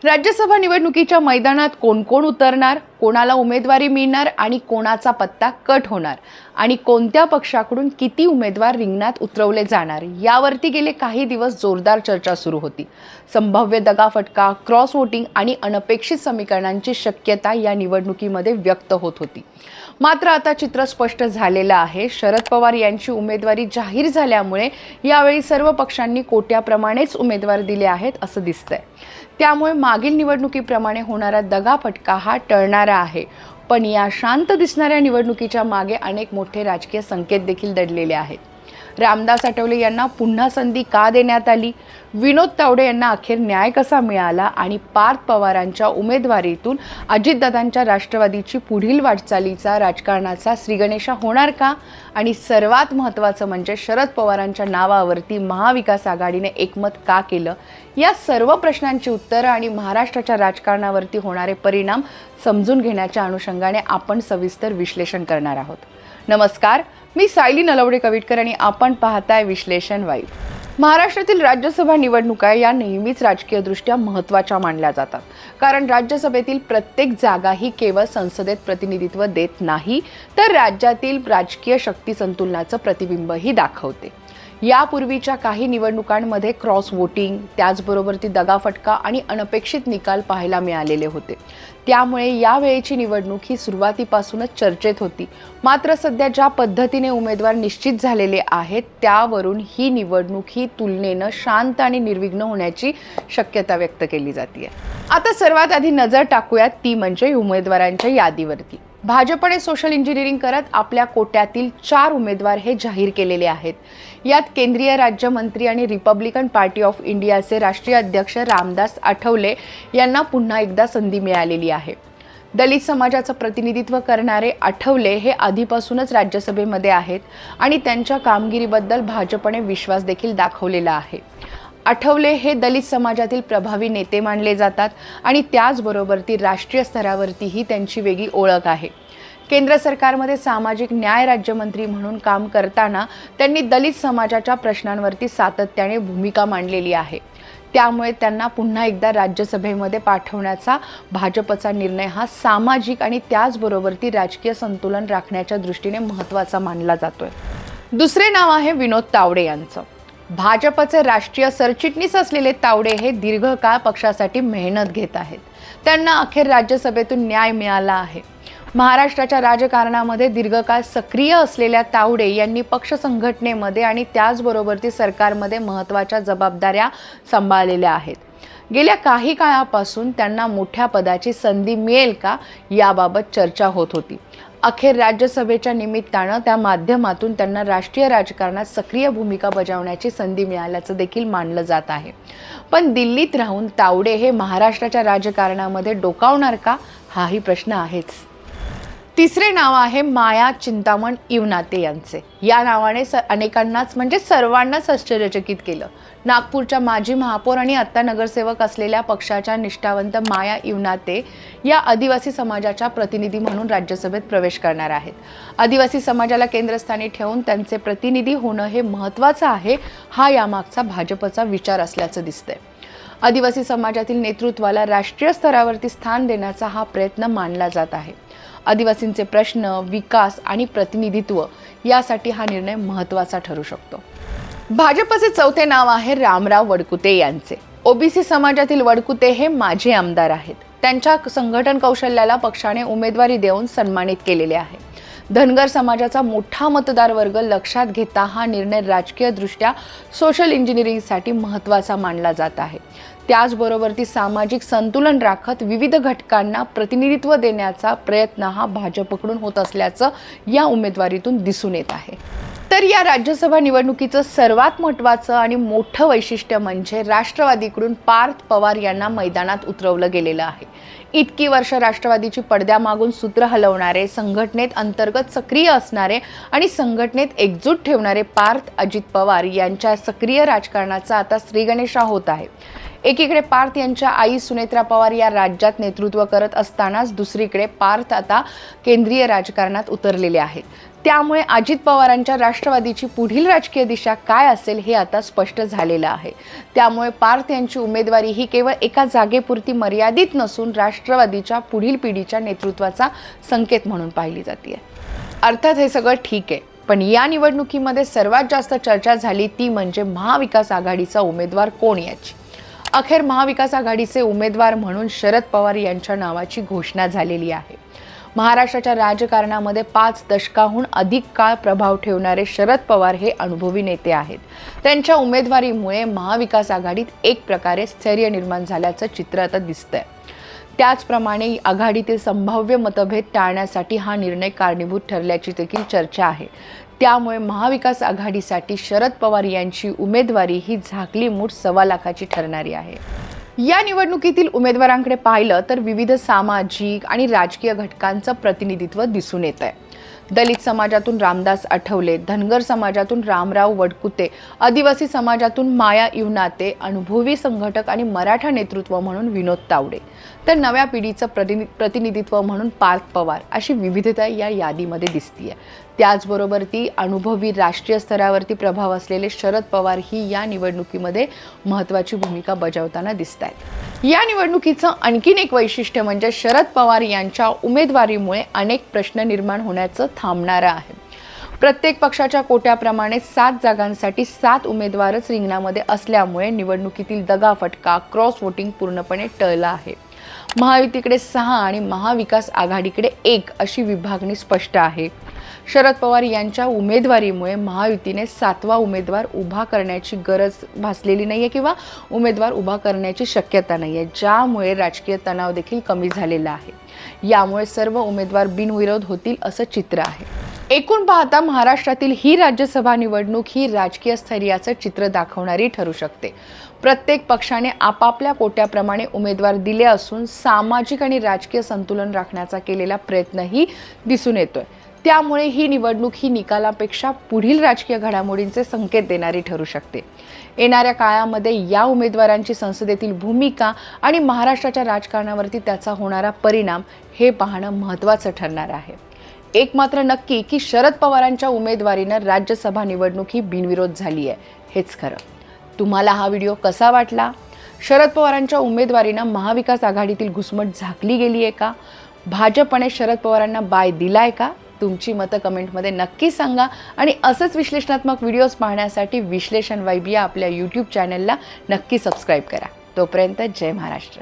राज्यसभा निवडणुकीच्या मैदानात कोण कोण उतरणार, कोणाला उमेदवारी मिळणार आणि कोणाचा पत्ता कट होणार आणि कोणत्या पक्षाकडून किती उमेदवार रिंगणात उतरवले जाणार यावरती गेले काही दिवस जोरदार चर्चा सुरू होती। संभाव्य दगाफटका, क्रॉस वोटिंग आणि अनपेक्षित समीकरणांची शक्यता या निवडणुकीमध्ये व्यक्त होत होती। मात्र आता चित्र स्पष्ट झालेलं आहे। शरद पवार यांची उमेदवारी जाहीर झाल्यामुळे यावेळी सर्व पक्षांनी कोट्याप्रमाणेच उमेदवार दिले आहेत असं दिसतंय। त्यामुळे मागील निवडणुकीप्रमाणे होणारा दगाफटका हा टळणारा आहे। पण या शांत दिसणाऱ्या निवडणुकीच्या मागे अनेक मोठे राजकीय संकेत देखील दडलेले आहेत। रामदास आठवले यांना पुन्हा संधी का देण्यात आली, विनोद तावडे यांना अखेर न्याय कसा मिळाला आणि पार्थ पवारांच्या उमेदवारीतून अजितदादांच्या राष्ट्रवादीची पुढील वाटचालीचा राजकारणाचा श्रीगणेशा होणार का आणि सर्वात महत्त्वाचं म्हणजे शरद पवारांच्या नावावरती महाविकास आघाडीने एकमत का केलं, या सर्व प्रश्नांची उत्तरं आणि महाराष्ट्राच्या राजकारणावरती होणारे परिणाम समजून घेण्याच्या अनुषंगाने आपण सविस्तर विश्लेषण करणार आहोत। नमस्कार, मी सायली नलवडे कविटकर आणि आपण पाहताय विश्लेषण वाईब। महाराष्ट्रातील राज्यसभा निवडणुका या नेहमीच राजकीयदृष्ट्या महत्त्वाच्या मानल्या जातात, कारण राज्यसभेतील प्रत्येक जागा ही केवळ संसदेत प्रतिनिधित्व देत नाही, तर राज्यातील राजकीय शक्ती संतुलनाचं प्रतिबिंबही दाखवते। यापूर्वीच्या काही निवडणुकांमध्ये क्रॉस वोटिंग, त्याचबरोबर ती दगाफटका आणि अनपेक्षित निकाल पाहायला मिळालेले होते। त्यामुळे यावेळेची निवडणूक ही सुरुवातीपासूनच चर्चेत होती। मात्र सध्या ज्या पद्धतीने उमेदवार निश्चित झालेले आहेत त्यावरून ही निवडणूक ही तुलनेनं शांत आणि निर्विघ्न होण्याची शक्यता व्यक्त केली जाते। आता सर्वात आधी नजर टाकूयात ती म्हणजे उमेदवारांच्या यादीवरती। भाजपने सोशल इंजिनिअरिंग करत आपल्या कोट्यातील 4 उमेदवार हे जाहीर केलेले आहेत। यात केंद्रीय राज्यमंत्री आणि रिपब्लिकन पार्टी ऑफ इंडियाचे राष्ट्रीय अध्यक्ष रामदास आठवले यांना पुन्हा एकदा संधी मिळालेली आहे। दलित समाजाचं प्रतिनिधित्व करणारे आठवले हे आधीपासूनच राज्यसभेमध्ये आहेत आणि त्यांच्या कामगिरीबद्दल भाजपने विश्वास देखील दाखवलेला आहे। आठवले हे दलित समाजातील प्रभावी नेते मानले जातात आणि त्याचबरोबर ती राष्ट्रीय स्तरावरतीही त्यांची वेगळी ओळख आहे। केंद्र सरकारमध्ये सामाजिक न्याय राज्यमंत्री म्हणून काम करताना त्यांनी दलित समाजाच्या प्रश्नांवरती सातत्याने भूमिका मांडलेली आहे। त्यामुळे त्यांना पुन्हा एकदा राज्यसभेमध्ये पाठवण्याचा भाजपचा निर्णय हा सामाजिक आणि त्याचबरोबर ती राजकीय संतुलन राखण्याच्या दृष्टीने महत्त्वाचा मानला जातोय। दुसरे नाव आहे विनोद तावडे यांचं। भाजपचे राष्ट्रीय सरचिटणीस असलेले तावडे हे दीर्घकाळ पक्षासाठी मेहनत घेत आहेत। त्यांना अखेर राज्यसभेतून न्याय मिळाला आहे। महाराष्ट्राच्या राजकारणामध्ये दीर्घकाळ सक्रिय असलेल्या तावडे यांनी पक्ष संघटनेमध्ये आणि त्याचबरोबर ती सरकारमध्ये महत्त्वाच्या जबाबदाऱ्या सांभाळलेल्या आहेत। गेल्या काही काळापासून त्यांना मोठ्या पदाची संधी मिळेल का याबाबत चर्चा होत होती। अखेर राज्यसभेच्या निमित्तानं त्या माध्यमातून त्यांना राष्ट्रीय राजकारणात सक्रिय भूमिका बजावण्याची संधी मिळाल्याचं देखील मानलं जात आहे। पण दिल्लीत राहून तावडे हे महाराष्ट्राच्या राजकारणामध्ये डोकावणार का हाही प्रश्न आहेच। तिसरे नाव आहे माया चिंतामण इवनाते यांचे। या नावाने अनेकांनाच म्हणजे सर्वांनाच आश्चर्यचकित केलं। नागपूरच्या माजी महापौर आणि आत्ता नगरसेवक असलेल्या पक्षाच्या निष्ठावंत माया इवनाते या आदिवासी समाजाच्या प्रतिनिधी म्हणून राज्यसभेत प्रवेश करणार आहेत। आदिवासी समाजाला केंद्रस्थानी ठेवून त्यांचे प्रतिनिधी होणं हे महत्त्वाचं आहे, हा यामागचा भाजपचा विचार असल्याचं दिसतंय। आदिवासी समाजातील नेतृत्वाला राष्ट्रीय स्तरावरती स्थान देण्याचा हा प्रयत्न मानला जात आहे। आदिवासींचे प्रश्न, विकास आणि प्रतिनिधित्व यासाठी हा निर्णय महत्त्वाचा ठरू शकतो। भाजपचे चौथे नाव आहे रामराव वडकुते यांचे। ओबीसी समाजातील वडकुते हे माजी आमदार आहेत। त्यांच्या संघटन कौशल्याला पक्षाने उमेदवारी देऊन सन्मानित केलेले आहे। धनगर समाजाचा मोठा मतदार वर्ग लक्षात घेता हा निर्णय राजकीयदृष्ट्या सोशल इंजिनिअरिंगसाठी महत्त्वाचा मानला जात आहे। त्याचबरोबर ती सामाजिक संतुलन राखत विविध घटकांना प्रतिनिधित्व देण्याचा प्रयत्न हा भाजपकडून होत असल्याचं या उमेदवारीतून दिसून येत आहे। तर या राज्यसभा निवडणुकीचं सर्वात महत्त्वाचं आणि मोठं वैशिष्ट्य म्हणजे राष्ट्रवादीकडून पार्थ पवार यांना मैदानात उतरवलं गेलेलं आहे। इतकी वर्ष राष्ट्रवादीची पडद्यामागून सूत्र हलवणारे, संघटनेत अंतर्गत सक्रिय असणारे आणि संघटनेत एकजूट ठेवणारे पार्थ अजित पवार यांच्या सक्रिय राजकारणाचा आता श्रीगणेशा होत आहे। एकीकडे पार्थ यांच्या आई सुनेत्रा पवार या राज्यात नेतृत्व करत असतानाच दुसरीकडे पार्थ आता केंद्रीय राजकारणात उतरलेले आहेत। त्यामुळे अजित पवारांच्या राष्ट्रवादीची पुढील राजकीय दिशा काय असेल हे आता स्पष्ट झालेलं आहे. त्यामुळे पार्थ यांची उमेदवारी ही केवळ एका जागेपुरती मर्यादित नसून राष्ट्रवादीच्या पुढील पिढीच्या नेतृत्वाचा संकेत म्हणून पाहिली जाते. अर्थात हे सगळं ठीक आहे, पण या निवडणुकीमध्ये सर्वात जास्त चर्चा झाली ती म्हणजे महाविकास आघाडीचा उमेदवार कोण याची. अखेर महाविकास आघाडीचे उमेदवार म्हणून शरद पवार यांच्या नावाची घोषणा झालेली आहे. महाराष्ट्राच्या राजकारणामध्ये 5 दशकाहून अधिक काळ प्रभाव ठेवणारे शरद पवार हे अनुभवी नेते आहेत. त्यांच्या उमेदवारीमुळे महाविकास आघाडीत एक प्रकारे स्थैर्य निर्माण झाल्याचं चित्र आता दिसतंय. त्याचप्रमाणे आघाडीतील संभाव्य मतभेद टाळण्यासाठी हा निर्णय कारणीभूत ठरल्याची देखील चर्चा आहे. त्यामुळे महाविकास आघाडीसाठी शरद पवार यांची उमेदवारी ही झाकली मूठ 1.25 लाखाची ठरणारी आहे. या निवडणुकीतील उमेदवारांकडे पाहिलं तर विविध सामाजिक आणि राजकीय घटकांचं प्रतिनिधित्व दिसून येत आहे. दलित समाजातून रामदास आठवले, धनगर समाजातून रामराव वडकुते, आदिवासी समाजातून माया इवनाते, अनुभवी संघटक आणि मराठा नेतृत्व म्हणून विनोद तावडे, तर नव्या पिढीचं प्रतिनिधित्व म्हणून पार्थ पवार अशी विविधता या यादीमध्ये दिसतीये. त्याचबरोबर ती अनुभवी राष्ट्रीय स्तरावरती प्रभाव असलेले शरद पवार ही या निवडणुकीमध्ये महत्त्वाची भूमिका बजावताना दिसत आहेत. या निवडणुकीचं आणखीन एक वैशिष्ट्य म्हणजे शरद पवार यांच्या उमेदवारीमुळे अनेक प्रश्न निर्माण होण्याचं थांबणारं आहे. प्रत्येक पक्षाच्या कोट्याप्रमाणे 7 जागांसाठी 7 उमेदवारच रिंगणामध्ये असल्यामुळे निवडणुकीतील दगाफटका क्रॉस वोटिंग पूर्णपणे टळला आहे. महायुतीकडे 6 आणि महाविकास आघाडीकडे 1 अशी विभागणी स्पष्ट आहे. शरद पवार यांच्या उमेदवारीमुळे महायुतीने 7वा उमेदवार उभा करण्याची गरज भासलेली नाहीये किंवा उमेदवार उभा करण्याची शक्यता नाहीये, ज्यामुळे राजकीय तणाव देखील कमी झालेला आहे. यामुळे सर्व उमेदवार बिनविरोध होतील असं चित्र आहे. एकूण पाहता महाराष्ट्रातील ही राज्यसभा निवडणूक ही राजकीय स्थैर्याचं चित्र दाखवणारी ठरू शकते. प्रत्येक पक्षाने आपापल्या कोट्याप्रमाणे उमेदवार दिले असून सामाजिक आणि राजकीय संतुलन राखण्याचा केलेला प्रयत्नही दिसून येतोय. त्यामुळे ही निवडणूक ही निकालापेक्षा पुढील राजकीय घडामोडींचे संकेत देणारी ठरू शकते. येणाऱ्या काळामध्ये या उमेदवारांची संसदेतील भूमिका आणि महाराष्ट्राच्या राजकारणावरती त्याचा होणारा परिणाम हे पाहणं महत्त्वाचं ठरणार आहे. एक मात्र नक्की की शरद पवारांच्या उमेदवारीनं राज्यसभा निवडणूक ही बिनविरोध झाली आहे हेच खरं. तुम्हाला हा व्हिडिओ कसा वाटला? शरद पवारांच्या उमेदवारीनं महाविकास आघाडीतील घुसमट झाकली गेली आहे का? भाजपने शरद पवारांना बाय दिलाय का? तुमची मतं कमेंटमध्ये नक्की सांगा आणि असंच विश्लेषणात्मक व्हिडिओज पाहण्यासाठी विश्लेषण वाइब या आपल्या यूट्यूब चॅनलला नक्की सबस्क्राईब करा. तोपर्यंत जय महाराष्ट्र.